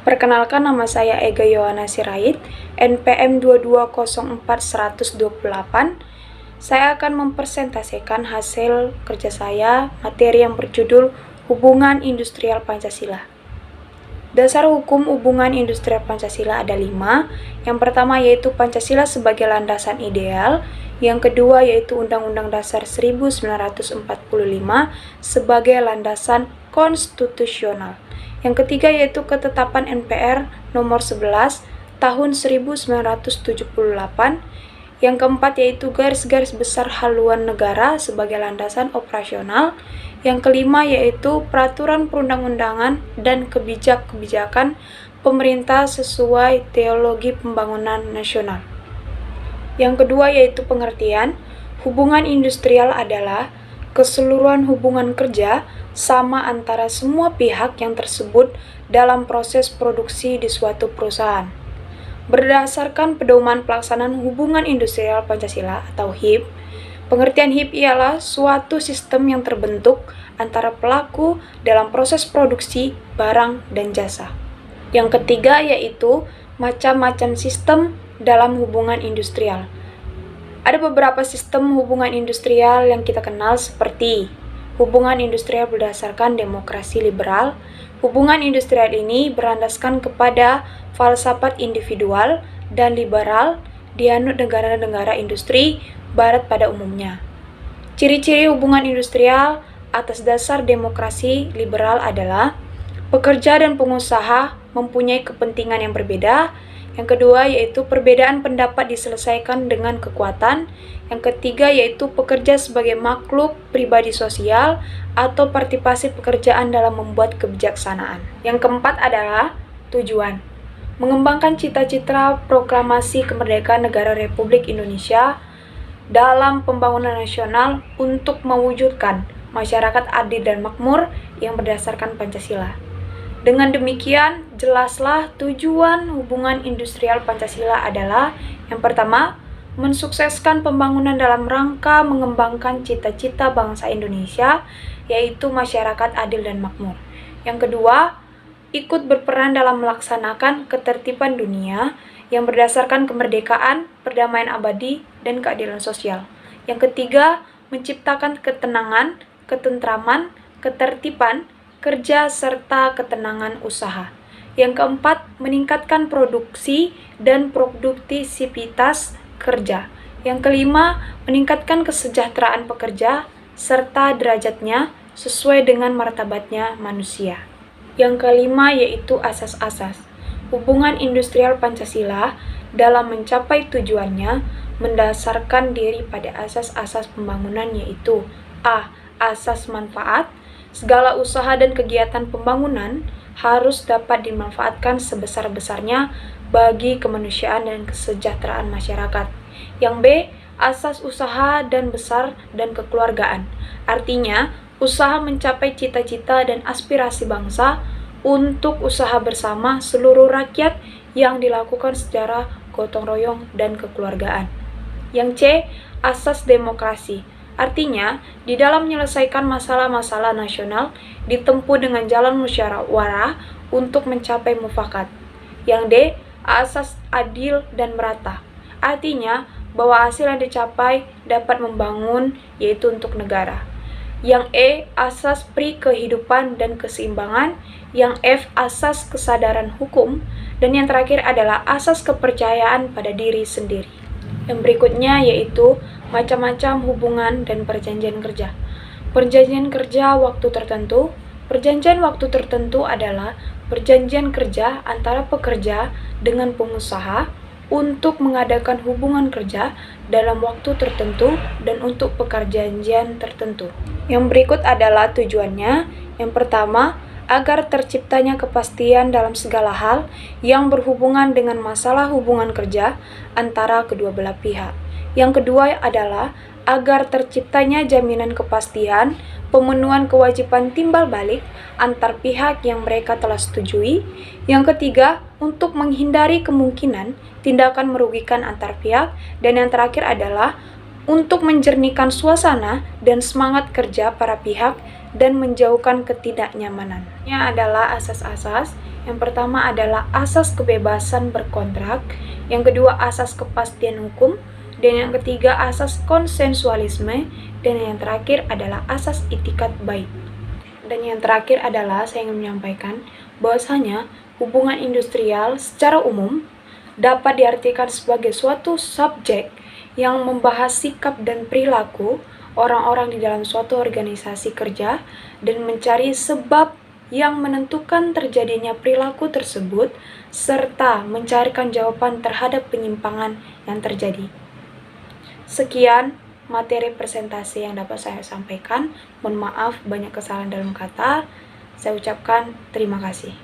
Perkenalkan, nama saya Ega Yohana Sirait, NPM 2204128. Saya akan mempresentasikan hasil kerja saya, materi yang berjudul Hubungan Industrial Pancasila. Dasar hukum hubungan industrial Pancasila ada 5. Yang pertama yaitu Pancasila sebagai landasan ideal. Yang kedua yaitu Undang-Undang Dasar 1945 sebagai landasan konstitusional. Yang ketiga yaitu Ketetapan MPR nomor 11 tahun 1978. Yang keempat yaitu garis-garis besar haluan negara sebagai landasan operasional. Yang kelima yaitu peraturan perundang-undangan dan kebijakan pemerintah sesuai teologi pembangunan nasional. Yang kedua yaitu pengertian. Hubungan industrial adalah keseluruhan hubungan kerja sama antara semua pihak yang tersebut dalam proses produksi di suatu perusahaan. Berdasarkan pedoman pelaksanaan hubungan industrial Pancasila atau HIP, pengertian HIP ialah suatu sistem yang terbentuk antara pelaku dalam proses produksi barang dan jasa. Yang ketiga yaitu macam-macam sistem dalam hubungan industrial. Ada beberapa sistem hubungan industrial yang kita kenal seperti hubungan industrial berdasarkan demokrasi liberal. Hubungan industrial ini berlandaskan kepada falsafat individual dan liberal dianut negara-negara industri barat pada umumnya. Ciri-ciri hubungan industrial atas dasar demokrasi liberal adalah pekerja dan pengusaha mempunyai kepentingan yang berbeda. Yang kedua yaitu perbedaan pendapat diselesaikan dengan kekuatan. Yang ketiga yaitu pekerja sebagai makhluk pribadi sosial atau partisipasi pekerjaan dalam membuat kebijaksanaan. Yang keempat adalah tujuan. Mengembangkan cita-cita proklamasi kemerdekaan negara Republik Indonesia dalam pembangunan nasional untuk mewujudkan masyarakat adil dan makmur yang berdasarkan Pancasila. Dengan demikian, jelaslah tujuan hubungan industrial Pancasila adalah yang pertama, mensukseskan pembangunan dalam rangka mengembangkan cita-cita bangsa Indonesia, yaitu masyarakat adil dan makmur. Yang kedua, ikut berperan dalam melaksanakan ketertiban dunia yang berdasarkan kemerdekaan, perdamaian abadi, dan keadilan sosial. Yang ketiga, menciptakan ketenangan, ketentraman, ketertiban, kerja, serta ketenangan usaha. Yang keempat, meningkatkan produksi dan produktivitas kerja. Yang kelima, meningkatkan kesejahteraan pekerja serta derajatnya sesuai dengan martabatnya manusia. Yang kelima yaitu asas-asas. Hubungan industrial Pancasila dalam mencapai tujuannya mendasarkan diri pada asas-asas pembangunan yaitu A. Asas manfaat. Segala usaha dan kegiatan pembangunan harus dapat dimanfaatkan sebesar-besarnya bagi kemanusiaan dan kesejahteraan masyarakat. Yang B. Asas usaha dan besar dan kekeluargaan. Artinya, usaha mencapai cita-cita dan aspirasi bangsa untuk usaha bersama seluruh rakyat yang dilakukan secara gotong royong dan kekeluargaan. Yang C. Asas demokrasi. Artinya, di dalam menyelesaikan masalah-masalah nasional ditempuh dengan jalan musyawarah untuk mencapai mufakat. Yang D. Asas adil dan merata. Artinya, bahwa hasil yang dicapai dapat membangun yaitu untuk negara. Yang E. Asas pri kehidupan dan keseimbangan. Yang F. Asas kesadaran hukum. Dan yang terakhir adalah asas kepercayaan pada diri sendiri. Yang berikutnya yaitu macam-macam hubungan dan perjanjian kerja. Perjanjian kerja waktu tertentu. Perjanjian waktu tertentu adalah perjanjian kerja antara pekerja dengan pengusaha untuk mengadakan hubungan kerja dalam waktu tertentu dan untuk perjanjian tertentu. Yang berikut adalah tujuannya. Yang pertama, agar terciptanya kepastian dalam segala hal yang berhubungan dengan masalah hubungan kerja antara kedua belah pihak. Yang kedua adalah agar terciptanya jaminan kepastian pemenuhan kewajiban timbal balik antar pihak yang mereka telah setujui. Yang ketiga, untuk menghindari kemungkinan tindakan merugikan antar pihak. Dan yang terakhir adalah untuk menjernihkan suasana dan semangat kerja para pihak dan menjauhkan ketidaknyamanan. Ini adalah asas-asas. Yang pertama adalah asas kebebasan berkontrak, yang kedua asas kepastian hukum, dan yang ketiga asas konsensualisme, dan yang terakhir adalah asas itikat baik. Dan yang terakhir adalah saya ingin menyampaikan bahwasanya hubungan industrial secara umum dapat diartikan sebagai suatu subjek yang membahas sikap dan perilaku orang-orang di dalam suatu organisasi kerja dan mencari sebab yang menentukan terjadinya perilaku tersebut serta mencarikan jawaban terhadap penyimpangan yang terjadi. Sekian materi presentasi yang dapat saya sampaikan. Mohon maaf banyak kesalahan dalam kata. Saya ucapkan terima kasih.